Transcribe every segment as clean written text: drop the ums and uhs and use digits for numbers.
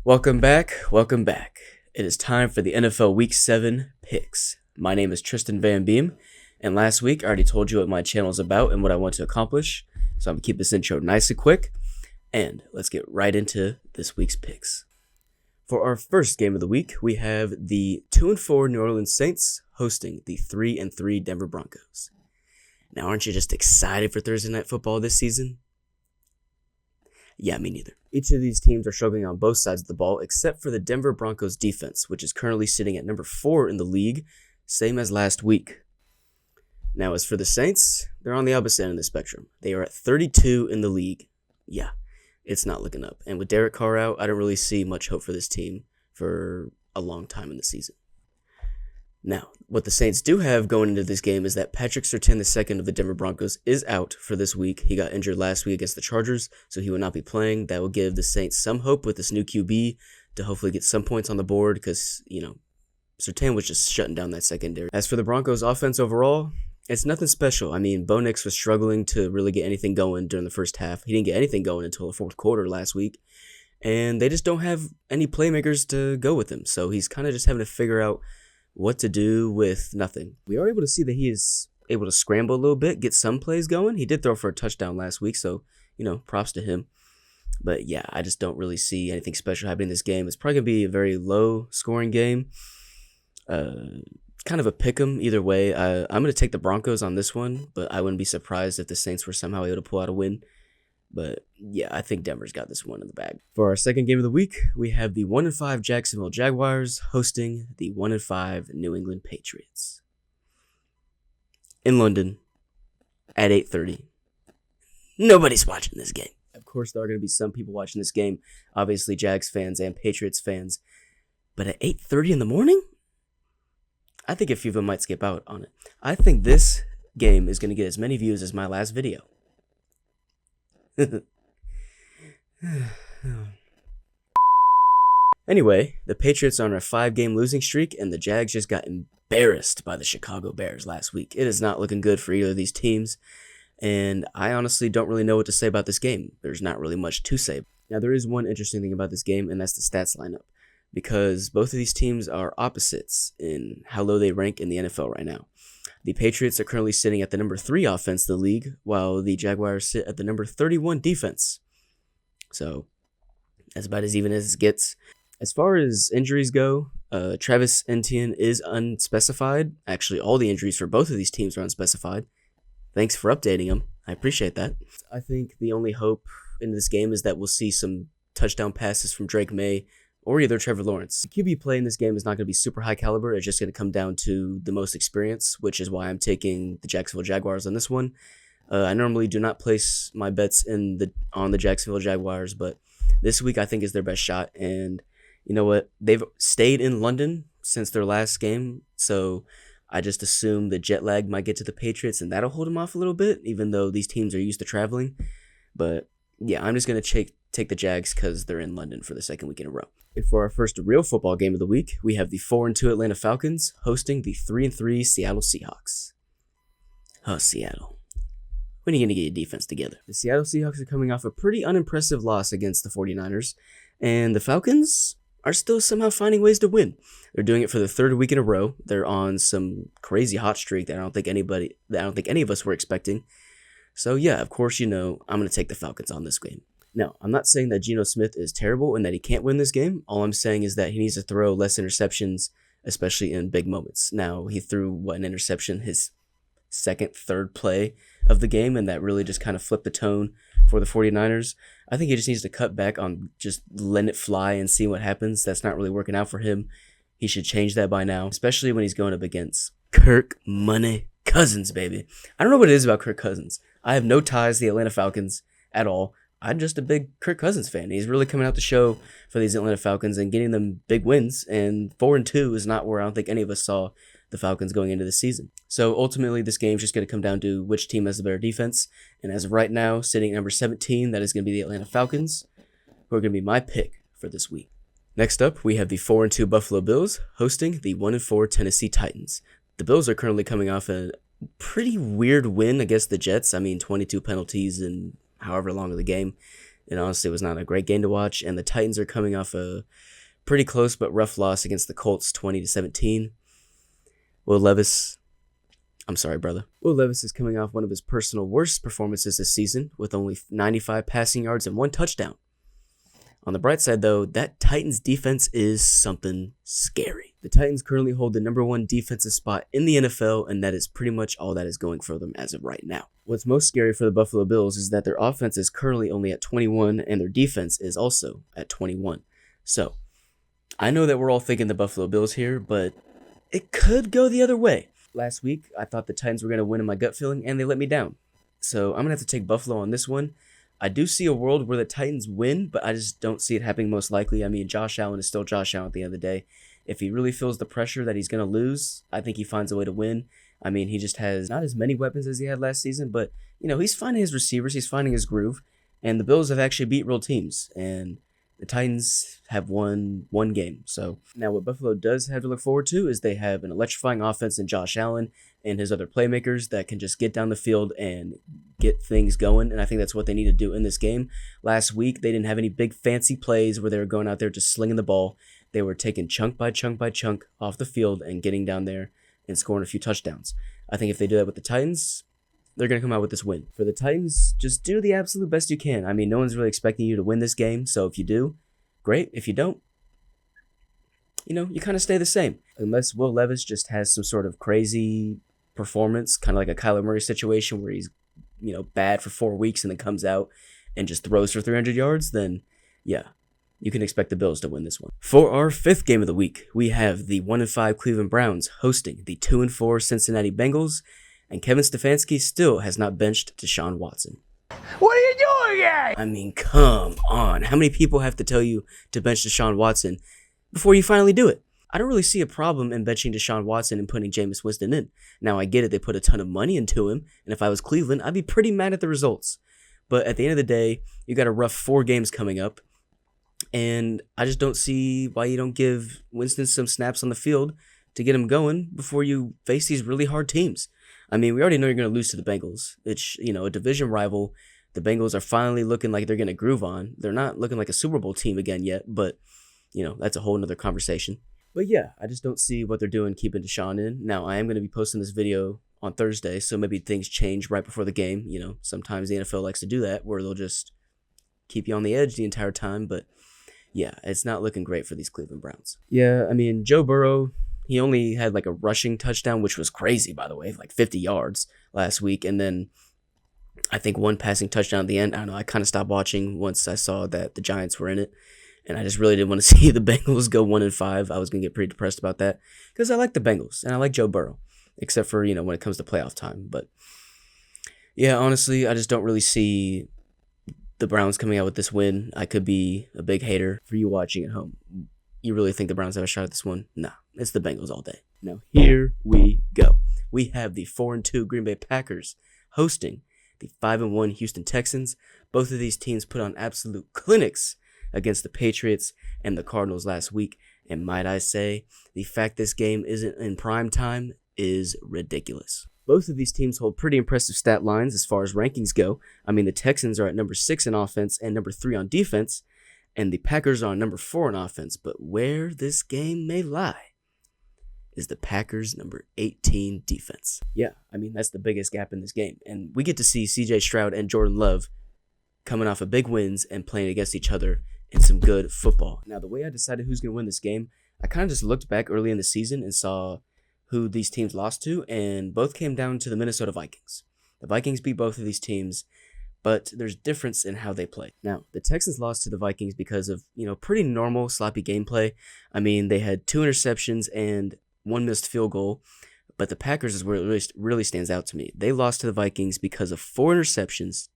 Welcome back. Welcome back. It is time for the NFL Week 7 picks. My name is Tristan Van Beem, and last week I already told you what my channel is about and what I want to accomplish, so I'm going to keep this intro nice and quick, and let's get right into this week's picks. For our first game of the week, we have the 2-4 New Orleans Saints hosting the 3-3 Denver Broncos. Now, aren't you just excited for Thursday Night Football this season? Yeah, me neither. Each of these teams are struggling on both sides of the ball, except for the Denver Broncos defense, which is currently sitting at number 4 in the league, same as last week. Now, as for the Saints, they're on the opposite end of the spectrum. They are at 32 in the league. Yeah, it's not looking up. And with Derek Carr out, I don't really see much hope for this team for a long time in the season. Now, what the Saints do have going into this game is that Patrick Surtain II of the Denver Broncos is out for this week. He got injured last week against the Chargers, so he will not be playing. That will give the Saints some hope with this new QB to hopefully get some points on the board because, Surtain was just shutting down that secondary. As for the Broncos' offense overall, it's nothing special. I mean, Bo Nix was struggling to really get anything going during the first half. He didn't get anything going until the fourth quarter last week, and they just don't have any playmakers to go with him, so he's kind of just having to figure out what to do with nothing. We are able to see that he is able to scramble a little bit, get some plays going. He did throw for a touchdown last week, so, props to him. But yeah, I just don't really see anything special happening in this game. It's probably going to be a very low-scoring game. Kind of a pick-em either way. I'm going to take the Broncos on this one, but I wouldn't be surprised if the Saints were somehow able to pull out a win. But yeah, I think Denver's got this one in the bag. For our second game of the week, we have the 1-5 Jacksonville Jaguars hosting the 1-5 New England Patriots. In London, at 8:30. Nobody's watching this game. Of course, there are going to be some people watching this game, obviously Jags fans and Patriots fans. But at 8:30 in the morning? I think a few of them might skip out on it. I think this game is going to get as many views as my last video. Anyway, the Patriots are on a 5-game losing streak, and the Jags just got embarrassed by the Chicago Bears last week. It is not looking good for either of these teams, and I honestly don't really know what to say about this game. There's not really much to say. Now, there is one interesting thing about this game, and that's the stats lineup, because both of these teams are opposites in how low they rank in the NFL right now. The Patriots are currently sitting at the number 3 offense in the league, while the Jaguars sit at the number 31 defense. So, that's about as even as it gets. As far as injuries go, Travis Etienne is unspecified. Actually, all the injuries for both of these teams are unspecified. Thanks for updating them. I appreciate that. I think the only hope in this game is that we'll see some touchdown passes from Drake May or either Trevor Lawrence. The QB play in this game is not going to be super high caliber. It's just going to come down to the most experience, which is why I'm taking the Jacksonville Jaguars on this one. I normally do not place my bets on the Jacksonville Jaguars, but this week I think is their best shot. And you know what? They've stayed in London since their last game, so I just assume the jet lag might get to the Patriots, and that'll hold them off a little bit, even though these teams are used to traveling. But yeah, I'm just going to take the Jags because they're in London for the second week in a row. And for our first real football game of the week, we have the 4-2 Atlanta Falcons hosting the 3-3 Seattle Seahawks. Oh, Seattle. When are you going to get your defense together? The Seattle Seahawks are coming off a pretty unimpressive loss against the 49ers, and the Falcons are still somehow finding ways to win. They're doing it for the third week in a row. They're on some crazy hot streak that I don't think any of us were expecting. So yeah, of course, I'm going to take the Falcons on this game. Now, I'm not saying that Geno Smith is terrible and that he can't win this game. All I'm saying is that he needs to throw less interceptions, especially in big moments. Now, he threw, an interception his third play of the game, and that really just kind of flipped the tone for the 49ers. I think he just needs to cut back on just letting it fly and see what happens. That's not really working out for him. He should change that by now, especially when he's going up against Kirk Money Cousins, baby. I don't know what it is about Kirk Cousins. I have no ties to the Atlanta Falcons at all. I'm just a big Kirk Cousins fan. He's really coming out to show for these Atlanta Falcons and getting them big wins. And 4-2 is not where I don't think any of us saw the Falcons going into the season. So ultimately, this game is just going to come down to which team has the better defense. And as of right now, sitting at number 17, that is going to be the Atlanta Falcons, who are going to be my pick for this week. Next up, we have the 4-2 Buffalo Bills hosting the 1-4 Tennessee Titans. The Bills are currently coming off a pretty weird win against the Jets. 22 penalties in however long of the game. It honestly was not a great game to watch, and the Titans are coming off a pretty close but rough loss against the Colts 20-17. Will Levis is coming off one of his personal worst performances this season with only 95 passing yards and 1 touchdown. On the bright side, though, that Titans defense is something scary. The Titans currently hold the number 1 defensive spot in the NFL, and that is pretty much all that is going for them as of right now. What's most scary for the Buffalo Bills is that their offense is currently only at 21, and their defense is also at 21. So, I know that we're all thinking the Buffalo Bills here, but it could go the other way. Last week, I thought the Titans were going to win in my gut feeling, and they let me down. So, I'm going to have to take Buffalo on this one. I do see a world where the Titans win, but I just don't see it happening most likely. I mean, Josh Allen is still Josh Allen at the end of the day. If he really feels the pressure that he's going to lose, I think he finds a way to win. I mean, he just has not as many weapons as he had last season, but, he's finding his receivers, he's finding his groove, and the Bills have actually beat real teams, and the Titans have won one game. So now what Buffalo does have to look forward to is they have an electrifying offense in Josh Allen and his other playmakers that can just get down the field and get things going, and I think that's what they need to do in this game. Last week, they didn't have any big fancy plays where they were going out there just slinging the ball. They were taking chunk by chunk by chunk off the field and getting down there and scoring a few touchdowns. I think if they do that with the Titans, they're going to come out with this win. For the Titans, just do the absolute best you can. I mean, no one's really expecting you to win this game, so if you do, great. If you don't, you kind of stay the same. Unless Will Levis just has some sort of crazy performance, kind of like a Kyler Murray situation where he's, bad for 4 weeks and then comes out and just throws for 300 yards, then, yeah, you can expect the Bills to win this one. For our 5th game of the week, we have the 1-5 Cleveland Browns hosting the 2-4 Cincinnati Bengals, and Kevin Stefanski still has not benched Deshaun Watson. What are you doing here? I mean, come on. How many people have to tell you to bench Deshaun Watson before you finally do it? I don't really see a problem in benching Deshaun Watson and putting Jameis Winston in. Now, I get it. They put a ton of money into him, and if I was Cleveland, I'd be pretty mad at the results. But at the end of the day, you got a rough 4 games coming up, and I just don't see why you don't give Winston some snaps on the field to get him going before you face these really hard teams. I mean, we already know you're going to lose to the Bengals. It's, a division rival. The Bengals are finally looking like they're going to groove on. They're not looking like a Super Bowl team again yet, but, that's a whole nother conversation. But yeah, I just don't see what they're doing keeping Deshaun in. Now, I am going to be posting this video on Thursday, so maybe things change right before the game. Sometimes the NFL likes to do that, where they'll just keep you on the edge the entire time. But yeah, it's not looking great for these Cleveland Browns. Yeah, I mean, Joe Burrow, he only had like a rushing touchdown, which was crazy, by the way, like 50 yards last week. And then I think 1 passing touchdown at the end. I don't know, I kind of stopped watching once I saw that the Giants were in it. And I just really didn't want to see the Bengals go 1-5. I was going to get pretty depressed about that because I like the Bengals and I like Joe Burrow, except for, when it comes to playoff time. But yeah, honestly, I just don't really see the Browns coming out with this win. I could be a big hater for you watching at home. You really think the Browns have a shot at this one? Nah, it's the Bengals all day. Now, here we go. We have the 4-2 Green Bay Packers hosting the 5-1 Houston Texans. Both of these teams put on absolute clinics against the Patriots and the Cardinals last week. And might I say, the fact this game isn't in prime time is ridiculous. Both of these teams hold pretty impressive stat lines as far as rankings go. I mean, the Texans are at number 6 in offense and number 3 on defense, and the Packers are on number 4 in offense. But where this game may lie is the Packers' number 18 defense. Yeah, I mean, that's the biggest gap in this game. And we get to see CJ Stroud and Jordan Love coming off of big wins and playing against each other in some good football. Now, the way I decided who's going to win this game, I kind of just looked back early in the season and saw who these teams lost to, and both came down to the Minnesota Vikings. The Vikings beat both of these teams, but there's difference in how they play. Now, the Texans lost to the Vikings because of, pretty normal sloppy gameplay. I mean, they had 2 interceptions and 1 missed field goal, but the Packers is where it really stands out to me. They lost to the Vikings because of 4 interceptions,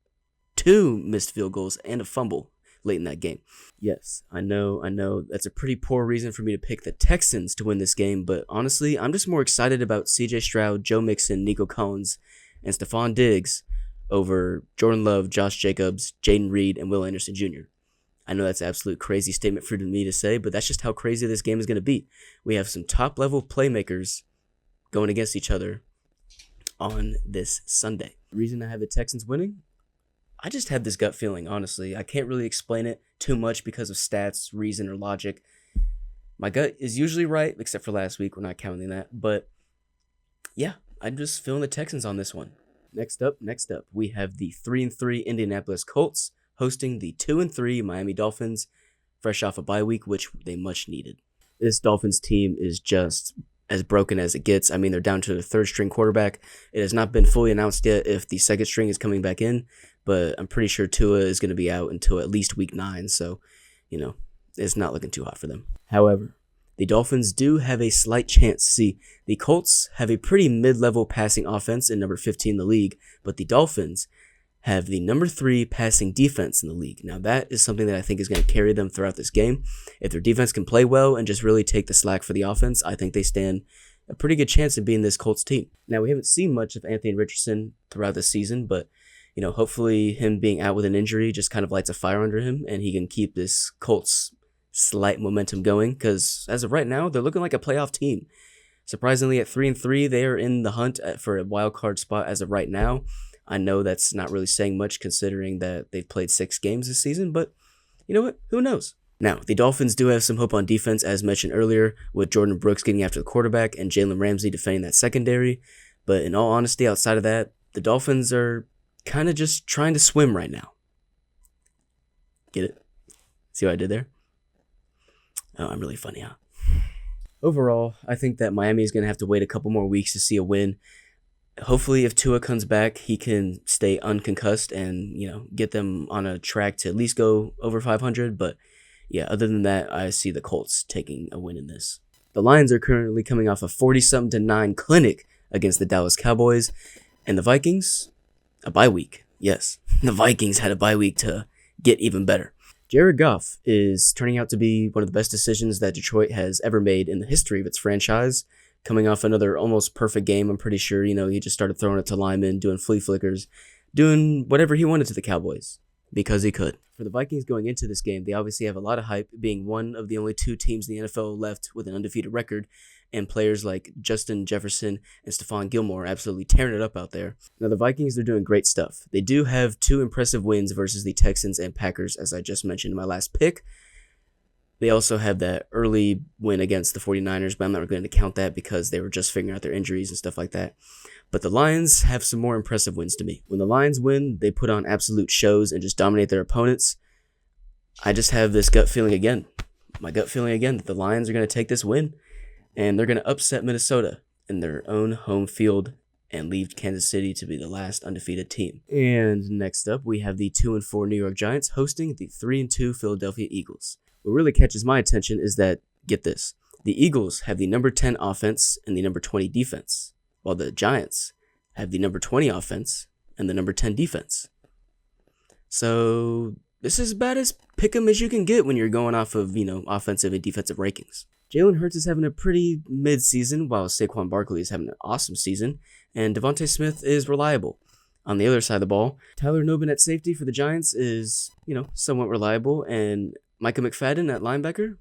2 missed field goals, and a fumble late in that game. Yes, I know that's a pretty poor reason for me to pick the Texans to win this game, but honestly, I'm just more excited about CJ Stroud, Joe Mixon, Nico Collins, and Stephon Diggs over Jordan Love, Josh Jacobs, Jaden Reed, and Will Anderson Jr. I know that's an absolute crazy statement for me to say, but that's just how crazy this game is going to be. We have some top-level playmakers going against each other on this Sunday. The reason I have the Texans winning, I just have this gut feeling, honestly. I can't really explain it too much because of stats, reason, or logic. My gut is usually right, except for last week. We're not counting that. But yeah, I'm just feeling the Texans on this one. Next up, we have the 3-3 Indianapolis Colts hosting the 2-3 Miami Dolphins, fresh off a bye week, which they much needed. This Dolphins team is just as broken as it gets. I mean, they're down to the third string quarterback. It has not been fully announced yet if the second string is coming back in, but I'm pretty sure Tua is going to be out until at least week 9, so, it's not looking too hot for them. However, the Dolphins do have a slight chance. See, the Colts have a pretty mid-level passing offense in number 15 in the league, but the Dolphins have the number 3 passing defense in the league. Now, that is something that I think is going to carry them throughout this game. If their defense can play well and just really take the slack for the offense, I think they stand a pretty good chance of being this Colts team. Now, we haven't seen much of Anthony Richardson throughout the season, but hopefully him being out with an injury just kind of lights a fire under him, and he can keep this Colts slight momentum going, because as of right now, they're looking like a playoff team. Surprisingly, at 3-3, they are in the hunt for a wild card spot as of right now. I know that's not really saying much considering that they've played 6 games this season, but you know what? Who knows? Now, the Dolphins do have some hope on defense, as mentioned earlier, with Jordan Brooks getting after the quarterback and Jalen Ramsey defending that secondary. But in all honesty, outside of that, the Dolphins are kind of just trying to swim right now. Get it? See what I did there? Oh, I'm really funny, huh? Overall, I think that Miami is going to have to wait a couple more weeks to see a win. Hopefully, if Tua comes back, he can stay unconcussed and, get them on a track to at least go over 500. But yeah, other than that, I see the Colts taking a win in this. The Lions are currently coming off a 40-9 clinic against the Dallas Cowboys. And the Vikings, a bye week. Yes, the Vikings had a bye week to get even better. Jared Goff is turning out to be one of the best decisions that Detroit has ever made in the history of its franchise. Coming off another almost perfect game, I'm pretty sure, he just started throwing it to linemen, doing flea flickers, doing whatever he wanted to the Cowboys, because he could. For the Vikings going into this game, they obviously have a lot of hype, being one of the only 2 teams in the NFL left with an undefeated record, and players like Justin Jefferson and Stephon Gilmore absolutely tearing it up out there. Now, the Vikings are doing great stuff. They do have 2 impressive wins versus the Texans and Packers, as I just mentioned in my last pick. They also have that early win against the 49ers, but I'm not going to count that because they were just figuring out their injuries and stuff like that. But the Lions have some more impressive wins to me. When the Lions win, they put on absolute shows and just dominate their opponents. I just have this gut feeling again. My gut feeling again that the Lions are going to take this win and they're going to upset Minnesota in their own home field and leave Kansas City to be the last undefeated team. And next up, we have the 2-4 New York Giants hosting the 3-2 Philadelphia Eagles. What really catches my attention is that, get this, the Eagles have the number 10 offense and the number 20 defense, while the Giants have the number 20 offense and the number 10 defense. So this is about as pick 'em as you can get when you're going off of, offensive and defensive rankings. Jalen Hurts is having a pretty mid-season, while Saquon Barkley is having an awesome season, and Devontae Smith is reliable. On the other side of the ball, Tyler Nobin at safety for the Giants is, somewhat reliable, and Micah McFadden at linebacker,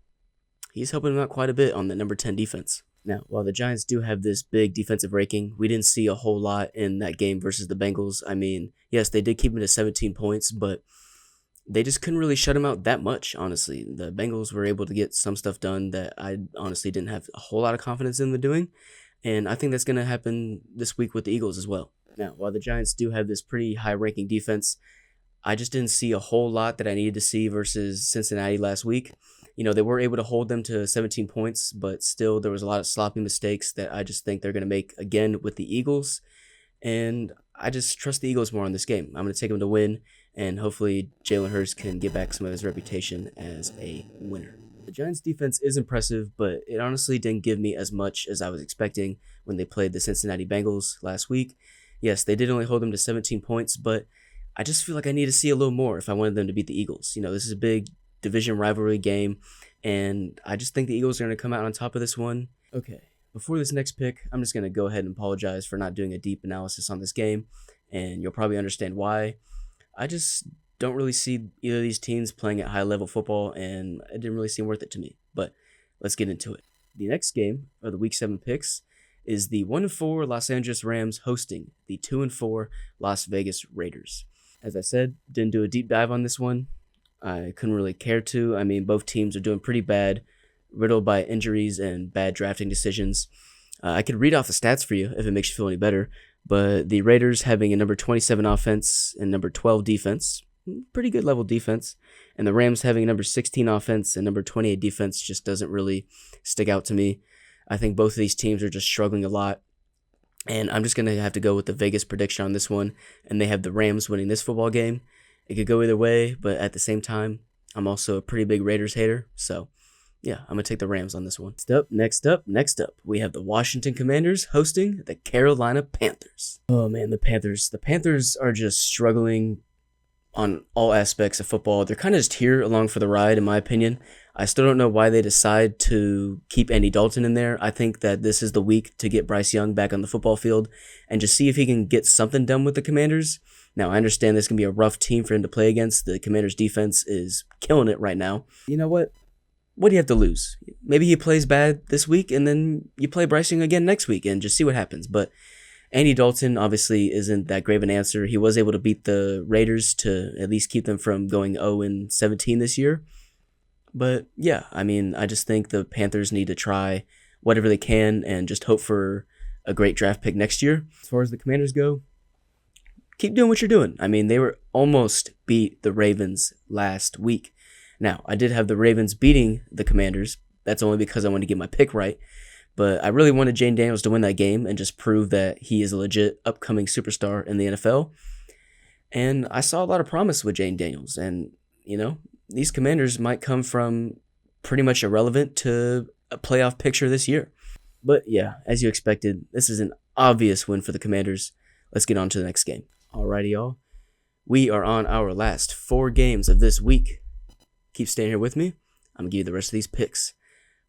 he's helping him out quite a bit on the number 10 defense. Now, while the Giants do have this big defensive ranking, we didn't see a whole lot in that game versus the Bengals. I mean, yes, they did keep him to 17 points, but they just couldn't really shut him out that much, honestly. The Bengals were able to get some stuff done that I honestly didn't have a whole lot of confidence in them doing, and I think that's going to happen this week with the Eagles as well. Now, while the Giants do have this pretty high-ranking defense, I just didn't see a whole lot that I needed to see versus Cincinnati last week. They were able to hold them to 17 points, but still there was a lot of sloppy mistakes that I just think they're going to make again with the Eagles. And I just trust the Eagles more on this game. I'm going to take them to win, and hopefully Jalen Hurts can get back some of his reputation as a winner. The Giants' defense is impressive, but it honestly didn't give me as much as I was expecting when they played the Cincinnati Bengals last week. Yes, they did only hold them to 17 points, but I just feel like I need to see a little more if I wanted them to beat the Eagles. This is a big division rivalry game, and I just think the Eagles are going to come out on top of this one. Okay, before this next pick, I'm just going to go ahead and apologize for not doing a deep analysis on this game, and you'll probably understand why. I just don't really see either of these teams playing at high-level football, and it didn't really seem worth it to me. But let's get into it. The next game of the Week 7 picks is the 1-4 Los Angeles Rams hosting the 2-4 Las Vegas Raiders. As I said, didn't do a deep dive on this one. I couldn't really care to. I mean, both teams are doing pretty bad, riddled by injuries and bad drafting decisions. I could read off the stats for you if it makes you feel any better, but the Raiders having a number 27 offense and number 12 defense, pretty good level defense, and the Rams having a number 16 offense and number 28 defense just doesn't really stick out to me. I think both of these teams are just struggling a lot, and I'm just going to have to go with the Vegas prediction on this one, and they have the Rams winning this football game. It could go either way, but at the same time, I'm also a pretty big Raiders hater, so yeah, I'm going to take the Rams on this one. Next up, we have the Washington Commanders hosting the Carolina Panthers. Oh man, the Panthers. The Panthers are just struggling on all aspects of football. They're kind of just here along for the ride, in my opinion. I still don't know why they decide to keep Andy Dalton in there. I think that this is the week to get Bryce Young back on the football field and just see if he can get something done with the Commanders. Now, I understand this can be a rough team for him to play against. The Commanders' defense is killing it right now. You know what? What do you have to lose? Maybe he plays bad this week, and then you play Bryce Young again next week and just see what happens. But Andy Dalton obviously isn't that great of an answer. He was able to beat the Raiders to at least keep them from going 0-17 this year. But yeah, I mean, I just think the Panthers need to try whatever they can and just hope for a great draft pick next year. As far as the Commanders go, keep doing what you're doing. I mean, they were almost beat the Ravens last week. Now, I did have the Ravens beating the Commanders. That's only because I wanted to get my pick right. But I really wanted Jane Daniels to win that game and just prove that he is a legit upcoming superstar in the NFL. And I saw a lot of promise with Jane Daniels. And, you know, these Commanders might come from pretty much irrelevant to a playoff picture this year. But yeah, as you expected, this is an obvious win for the Commanders. Let's get on to the next game. Alrighty, y'all. We are on our last 4 games of this week. Keep staying here with me. I'm going to give you the rest of these picks.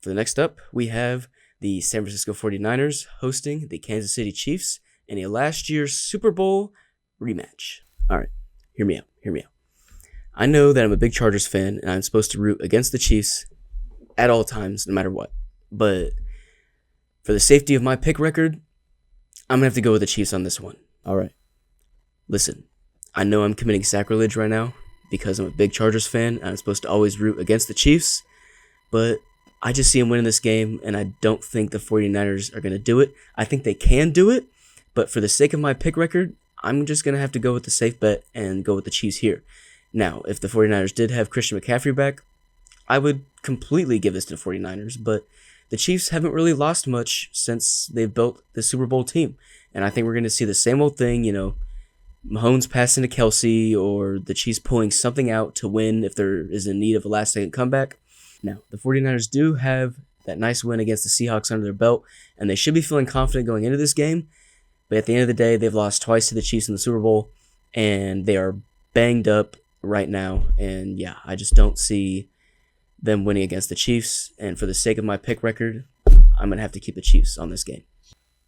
For the next up, we have the San Francisco 49ers hosting the Kansas City Chiefs in a last year's Super Bowl rematch. All right, hear me out. I know that I'm a big Chargers fan, and I'm supposed to root against the Chiefs at all times, no matter what. But for the safety of my pick record, I'm going to have to go with the Chiefs on this one. All right. Listen, I know I'm committing sacrilege right now, because I'm a big Chargers fan and I'm supposed to always root against the Chiefs, but I just see them winning this game, and I don't think the 49ers are going to do it. I think they can do it, but for the sake of my pick record, I'm just going to have to go with the safe bet and go with the Chiefs here. Now, if the 49ers did have Christian McCaffrey back, I would completely give this to the 49ers, but the Chiefs haven't really lost much since they've built the Super Bowl team, and I think we're going to see the same old thing, you know, Mahomes passing to Kelsey, or the Chiefs pulling something out to win if there is in need of a last-second comeback. Now, the 49ers do have that nice win against the Seahawks under their belt, and they should be feeling confident going into this game. But at the end of the day, they've lost twice to the Chiefs in the Super Bowl, and they are banged up right now. And yeah, I just don't see them winning against the Chiefs. And for the sake of my pick record, I'm going to have to keep the Chiefs on this game.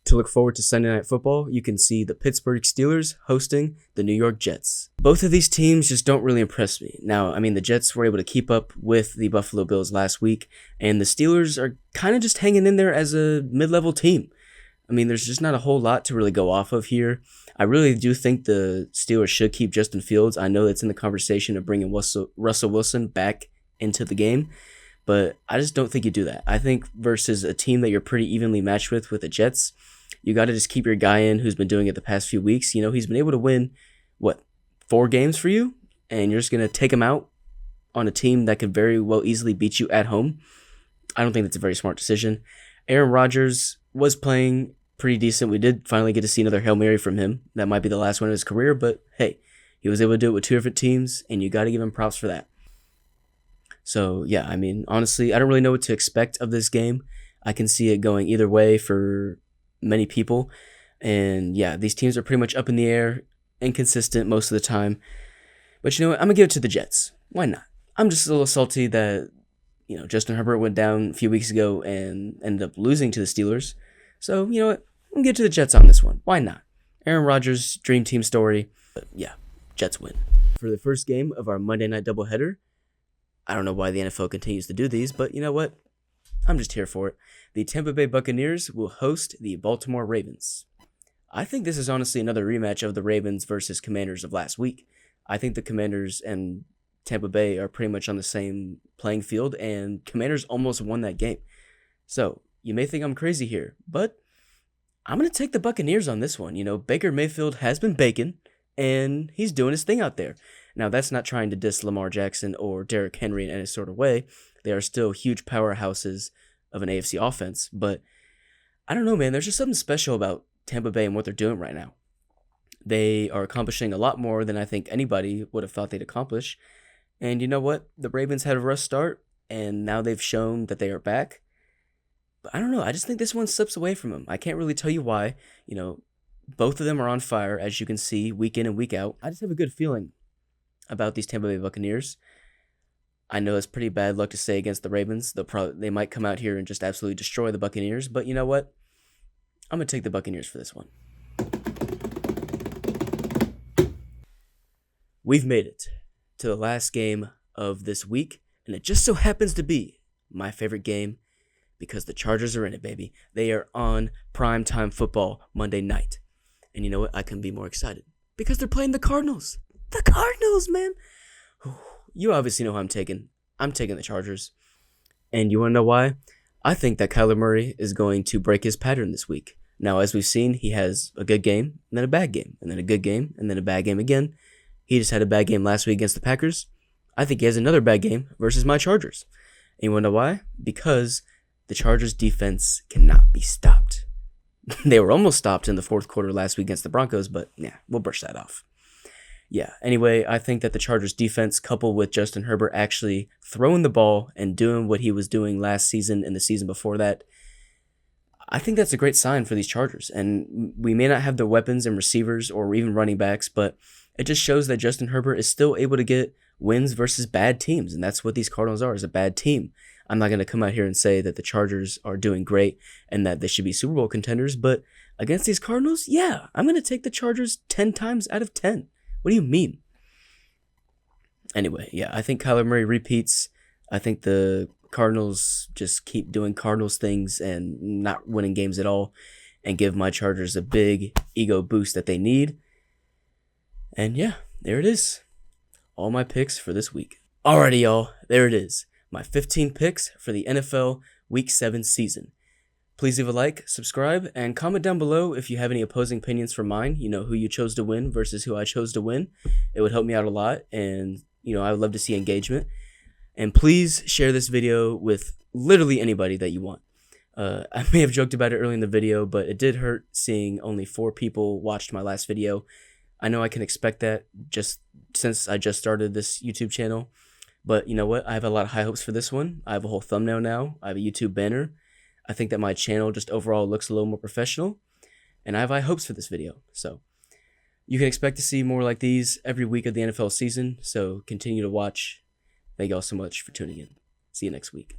To look forward to Sunday Night Football, you can see the Pittsburgh Steelers hosting the New York Jets. Both of these teams just don't really impress me. Now, I mean, the Jets were able to keep up with the Buffalo Bills last week, and the Steelers are kind of just hanging in there as a mid-level team. I mean, there's just not a whole lot to really go off of here. I really do think the Steelers should keep Justin Fields. I know it's in the conversation of bringing Russell Wilson back into the game, but I just don't think you do that. I think versus a team that you're pretty evenly matched with the Jets, you got to just keep your guy in who's been doing it the past few weeks. You know, he's been able to win, 4 games for you? And you're just going to take him out on a team that could very well easily beat you at home? I don't think that's a very smart decision. Aaron Rodgers was playing pretty decent. We did finally get to see another Hail Mary from him. That might be the last one of his career, but hey, he was able to do it with 2 different teams, and you got to give him props for that. So, yeah, I mean, honestly, I don't really know what to expect of this game. I can see it going either way for many people. And yeah, these teams are pretty much up in the air, inconsistent most of the time. But you know what? I'm going to give it to the Jets. Why not? I'm just a little salty that, you know, Justin Herbert went down a few weeks ago and ended up losing to the Steelers. So, you know what? I'm going to give it to the Jets on this one. Why not? Aaron Rodgers, dream team story. But yeah, Jets win. For the first game of our Monday night doubleheader, I don't know why the NFL continues to do these, but you know what? I'm just here for it. The Tampa Bay Buccaneers will host the Baltimore Ravens. I think this is honestly another rematch of the Ravens versus Commanders of last week. I think the Commanders and Tampa Bay are pretty much on the same playing field, and Commanders almost won that game. So you may think I'm crazy here, but I'm going to take the Buccaneers on this one. Baker Mayfield has been baking, and he's doing his thing out there. Now, that's not trying to diss Lamar Jackson or Derrick Henry in any sort of way. They are still huge powerhouses of an AFC offense, but I don't know, man. There's just something special about Tampa Bay and what they're doing right now. They are accomplishing a lot more than I think anybody would have thought they'd accomplish. And you know what? The Ravens had a rough start, and now they've shown that they are back. But I don't know. I just think this one slips away from them. I can't really tell you why. Both of them are on fire, as you can see, week in and week out. I just have a good feeling about these Tampa Bay Buccaneers. I know it's pretty bad luck to say against the Ravens. They might come out here and just absolutely destroy the Buccaneers. But you know what? I'm going to take the Buccaneers for this one. We've made it to the last game of this week, and it just so happens to be my favorite game because the Chargers are in it, baby. They are on primetime football Monday night. And you know what? I couldn't be more excited because they're playing the Cardinals. The Cardinals, man. You obviously know who I'm taking. I'm taking the Chargers. And you want to know why? I think that Kyler Murray is going to break his pattern this week. Now, as we've seen, he has a good game, and then a bad game, and then a good game, and then a bad game again. He just had a bad game last week against the Packers. I think he has another bad game versus my Chargers. And you want to know why? Because the Chargers defense cannot be stopped. They were almost stopped in the fourth quarter last week against the Broncos, but yeah, we'll brush that off. Yeah, anyway, I think that the Chargers defense, coupled with Justin Herbert actually throwing the ball and doing what he was doing last season and the season before that, I think that's a great sign for these Chargers. And we may not have the weapons and receivers or even running backs, but it just shows that Justin Herbert is still able to get wins versus bad teams, and that's what these Cardinals are, is a bad team. I'm not going to come out here and say that the Chargers are doing great and that they should be Super Bowl contenders, but against these Cardinals, yeah, I'm going to take the Chargers 10 times out of 10. What do you mean? Anyway, yeah, I think Kyler Murray repeats. I think the Cardinals just keep doing Cardinals things and not winning games at all and give my Chargers a big ego boost that they need. And yeah, there it is. All my picks for this week. Alrighty, y'all, there it is. My 15 picks for the NFL Week 7 season. Please leave a like, subscribe, and comment down below if you have any opposing opinions for mine. Who you chose to win versus who I chose to win. It would help me out a lot, and, I would love to see engagement. And please share this video with literally anybody that you want. I may have joked about it early in the video, but it did hurt seeing only 4 people watched my last video. I know I can expect that just since I just started this YouTube channel. But you know what? I have a lot of high hopes for this one. I have a whole thumbnail now. I have a YouTube banner. I think that my channel just overall looks a little more professional. And I have high hopes for this video. So you can expect to see more like these every week of the NFL season. So continue to watch. Thank y'all so much for tuning in. See you next week.